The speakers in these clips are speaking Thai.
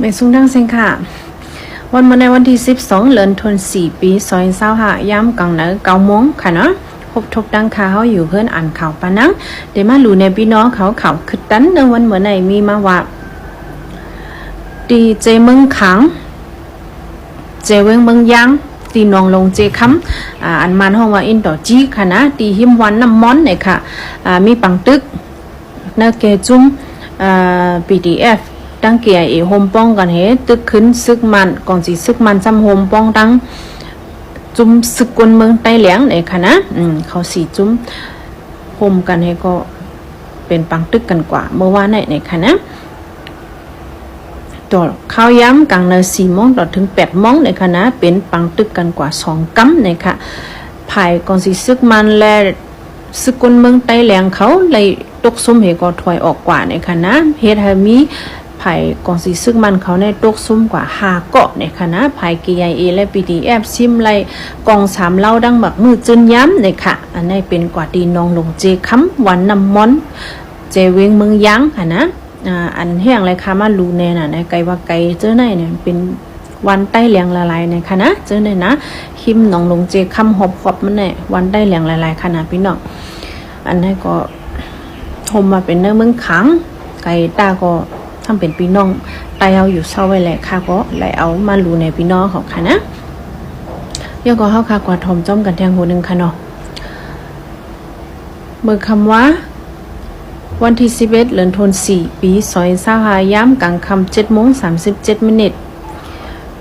เมซุงดังเซงค่ะวันมาในวันที่12เดือนธันวาคมปี2025ย้ำกลางเหนือ9 โมงค่ะเนาะพบทบดังข่าวเขาอยู่เพื่อนอ่านข่าวปานังเดี๋ยวมาหลู่ในพี่น้องเขาข่าวคึดดันในวันเหมือนในมีมาว่าดีเจเมืองขังเจเวงเมืองยังตีนองลงเจคำอันมันห้องว่าอินดอจีค่ะนะตีหิมวันน้ำม้อนเนี่ยค่ะมีปังตึกนักเกจุ้มPDFดังเกียโฮมป้องกันเฮตึกขึ้นซึกมันก่อนสิซึกมันจำโฮมป้องดังจุ้มซึกกวนเมืองไต้เหลียงเนี่ยค่ะนะเขาสีจุ้มโฮมกันเฮก็เป็นปังตึกกันกว่าเมื่อวานเนี่ยค่ะนะต่อข้าวย้ำกลางใน4 โมงต่อถึง8 โมงเนี่ยค่ะนะเป็นปังตึกกันกว่า2 กัมเนี่ยค่ะภายก่อนสิซึกมันและซึกกวนเมืองไต้เหลียงเขาเลยตกซุ่มเฮก็ถอยออกกว่าเนี่ยค่ะนะเฮ็ดให้มีภายกองสีซึกมันเขาในตกซุ่มกว่า5 เกาะในคณะภาย KIA และ PDF ซิมไลกอง3เล่าดังบักมือจนย้ำในค่ะอันนี้เป็นกว่าดีนองลงเจค้ำวันนำม้อนเจเวงเมืองยั้งค่ะนะอันแห้งไรค่ะมาลูแน่น่ะในไกลว่าไกลเจอในเนี่ยเป็นวันใต้เหลียงละลายในค่ะนะเจอในนะคิมนองลงเจค้ำหอบมันเนี่ยวันใต้เหลียงละลายขนาดพี่น้องอันนี้ก็ทมมาเป็นเนื้อเมืองขังไก่ตาก็ทำเป็นพี่น้องตายเอาอยู่เศร้าไว้แหละค่ะก็เลยเอามาลูในพี่น้องของค่ะนะยังก็เข้าค่ะกว่าทอมจ้อมกันแทงหัวหนึ่งค่ะเนาะเมื่อคำว่าวันที่11เดือนธันวาคมปี2025ย้ำกลางคำ7 โมง 37 มินิท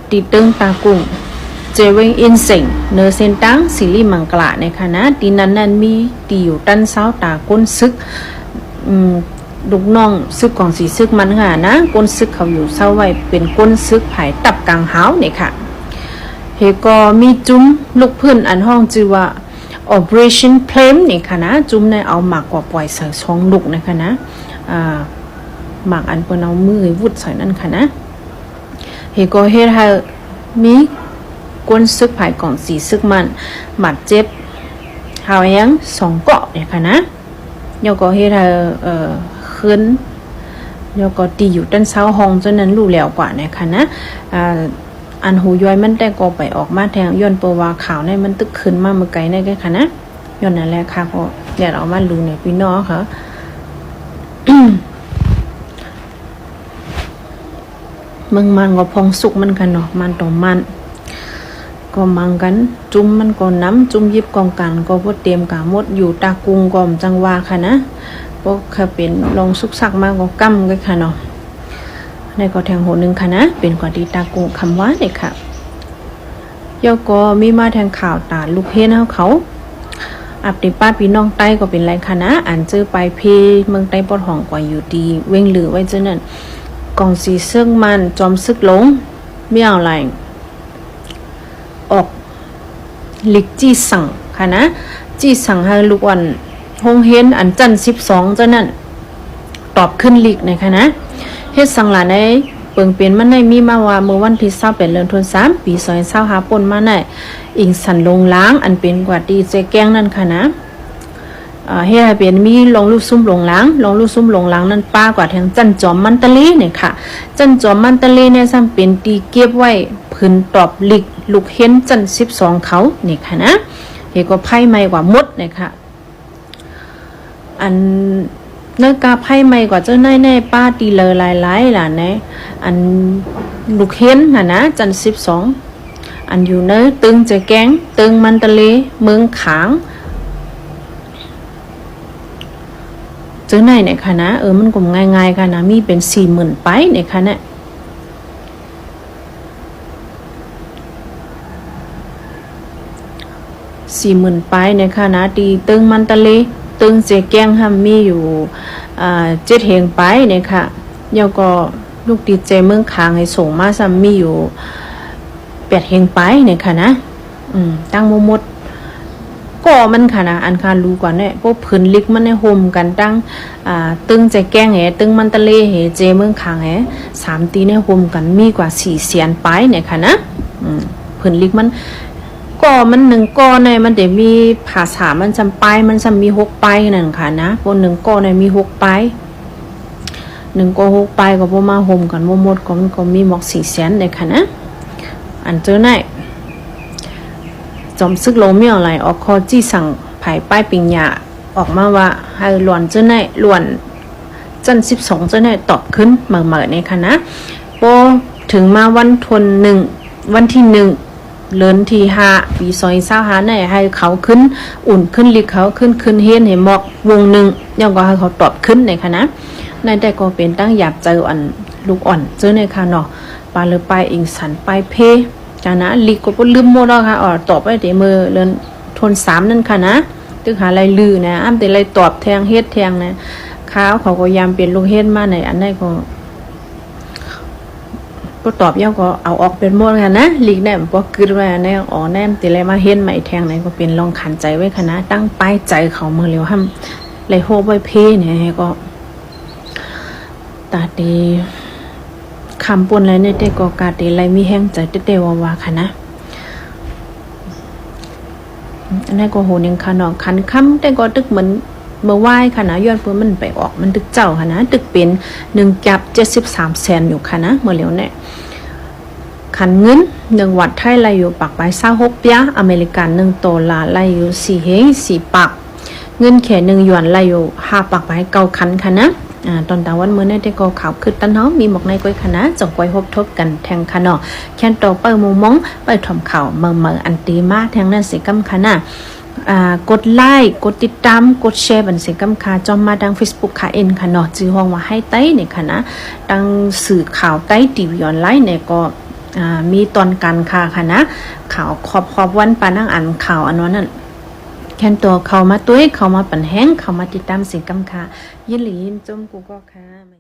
ตีตึงตากุ้งเจเวงอินเซงเนอเซนตังสิริมังกลาในคณะตีนั้นมีตีอยู่ตั้นเสาตาก้นซึกลูกน้องซึกของสีซึกมันค่ะนะก้นซึกเขาอยู่เศร้าไว้เป็นก้นซึกไผ่ตับกลางหาวเนี่ยค่ะเฮก็มีจุ้มลูกพื้นอันห้องชื่อว่า Operation Flame นี่ค่ะนะจุ้มในเอาหมากกว่าปล่อยใส่ช่องลูกนะคะนะหมากอันเปิ้นเอามือวุดใส่นั่นค่ะนะเฮก็เฮ็ดให้มีก้นซึกไผ่ของสีซึกมันบาดเจ็บหาวยัง2 เกาะเนี่ยค่ะนะยก็เฮ็ดให้ขึ้นแล้วก็ตีอยู่ด้านเช้าห้องจนนั้นรู้แล้วกว่าเนี่ยค่ะนะอันหูย้อยมันแต่ก็ไปออกมาแทงย้อนเปว่าข่าวในมันตึกขึ้นมาเมื่อไกลได้ค่ะนะย้อนนั่นแหละค่ะก็เดี๋ยวเอามารู้ในพี่น้องค่ะ มึงมันก็พองสุกมันกันเนาะมันต่อมันก็มังกันจุ่มมันก็น้ำจุ่มยิบกองกันก็พดเตรียมกะมดอยู่ตากุงก่อมจังว่าค่ะนะพวกค่ะเป็นลงสุกสักมากก็กั้มกันค่ะเนาะในก็แทงหัวหนึ่งค่ะนะเป็นกว่าดีตากุงคำว่าเนี่ยค่ะยก็มีมาแทงข่าวตาลูกเฮนเขาอับติป้าพี่น้องใต้ก็เป็นไรค่ะนะอ่านเจอไปเพเมืองใต้ปอดห้องกว่าอยู่ดีเว้งหรือไว้เจ้านั่นกองสีเสื้อมันจอมซึกหลงไม่เอาอะไรออกลิกจี้สั่งค่ะนะจี้สั่งให้ลูกวันฮงเฮนอันจัน12เจ้านั่นตอบขึ้นลิกในค่ะนะเฮ็ดสั่งหลานในเปิงเปลี่ยนมันได้มีมาว่าเมื่อวันที่28เดือนธันวาคมปี2025ปนมาได้อิงสันลงล้างอันเป็นกว่าดีเจแก้งนั่นค่ะนะเฮ็ดให้เป็นมีลงลูกซุ่มลงล้างลงลูกซุ่มลงล้างนั้นป้ากว่าแทงจันจอมมันตะลีเนี่ยค่ะจันจอมมันตะลีเนี่ยซ้ำเป็นตีเก็บไว้พื้นตอบลิกลูกเห็นจัน12เขานี่ค่ะนะเฮก็ไพ่ใหม่กว่ามดเนี่ยค่ะอันเนื้อกาไพ่ใหม่กว่าเจ้าแน่ๆป้าตีเลยหลายๆล่ะนะอันลูกเห็นน่ะนะจัน12อันอยู่เนื้อตึงจะแกงตึงมันตะลีเมืองขางเจอไหนเนี่ยค่ะนะมันก็ง่ายๆค่ะนะมีเป็น 40,000 ไปเนี่ยค่ะเนี่ย40,000 ไปเนี่ยค่ะนะตีตึงมันตะเลตึงเจแกงค่ะมีอยู่7 เฮงไปเนี่ยค่ะแล้วก็ลูกตีเจเมืองขางให้ส่งมาซ้ำมีอยู่8 เฮงไปเนี่ยค่ะนะตั้งหมดก็มันค่ะนะอันคารู้ก่อนเนี่ยพวกพื้นลิกมันในโฮมกันตั้งตึงใจแก้งตึงมันตะเลเจเมืองขาง3 ตีในโฮมกันมีกว่า4 เสียนไปเนี่ยค่ะนะพื้นลิกมันก็มัน1 ก้อนในมันเดี๋ยวมีภาษามันจำไปมันจำมี6 ไปนั่นค่ะนะพวก1 ก้อนในมี6 ไป 1ก็6ไปก็บ่มาห่มกันบ่หมดก็มันก็มีหมอก4แสนได้ค่ะนะอันเจอไหนจอมซึกโลเมียวไหลออกคอจี้สั่งไผ่ป้ายปิงหยาออกมาว่าให้หลวนเจ้าไหนหลวนจัน12เจ้าไหนตอบขึ้นเหม่อๆในค่ะนะพอถึงมาวันทน1วันที่1เดือนที่5ปี2025เนี่ยให้เขาขึ้นอุ่นขึ้นลิกเขาขึ้นเฮ็ดให้หมอกวงนึงยังก็ให้เขาตอบขึ้นในค่ะนะในแต่ก็เป็นตั้งหยาบเจออันลูกอ่อนเจอในค่ะเนาะปลาเลยไปอิงสันไปเพจานะลิกก็บ่ลืมหมดแล้วค่ะตอบไปแต่มือเดือนทน3นั่นค่ะนะตึกหาอะไรลือนะอ้ำแต่อะไรตอบแทงเฮ็ดแทงนะข้าวเขาก็ยามเป็นลูกเฮ็ดมาในอันนั้นก็ตอบย่อก็เอาออกเป็นหมดค่ะนะลีกได้บ่คิดว่าแน่แน่แต่อะไรมาเฮ็ดใหม่แทงไหนก็เป็นลองขันใจไว้ค่ะนะตั้งป้ายใจเขามือเร็วห้ำเลยโฮไว้เพเนี่ยก็ตาดีคำปนอะไรในแต่ก็กาดีอะไรมีแห้งใจเตว่าค่ะนะอันนั้นก็โหนึงค่ะเนาะคันค่ำแต่ก็ตึกเหมือนเมื่อวายค่ะนะย้อนเพิ่นมันไปออกมันตึกเจ้าค่ะนะตึกเป็น1จับ73แสนอยู่ค่ะนะเมื่อเร็วเนี่ยขันเงิน1วัดไทยไหลอยู่ปักไป26ปีอเมริกัน1ดอลลาร์ไหลอยู่4เฮง4ปักเงินแค่1หยวนไหลอยู่5ปักไป9คันค่ะนะตอนตาวันมื้อนี้ได้ก็ข่าวคือตันเฮามีหมอกในก้อยคณะจงก้อยฮบทบกันแทงค่ะเนาะแค่นโตเปิ้มมองไปถ่อมข่าวเมื่ออันตีมาแทงนั้นสิกำค่ะนะกดไลค์กดติดตามกดแชร์บันสิกำค่ะจอมมาดัง Facebook ค่ะเอ็นค่ะเนาะจื้อห้องว่าให้ไต้เนี่ยค่ะนะดังสื่อข่าวไต้ทีวีออนไลน์เนี่ยก็มีตอนกันค่ะนะข่าวขอบวันปานั่งอ่านข่าวอันนั้นแค่นตัวเข้ามาตุ้ยเข้ามาปั่นแห้งเข้ามาติดตามสิกำค่ะยินหลียินจมกูก็ค่ะ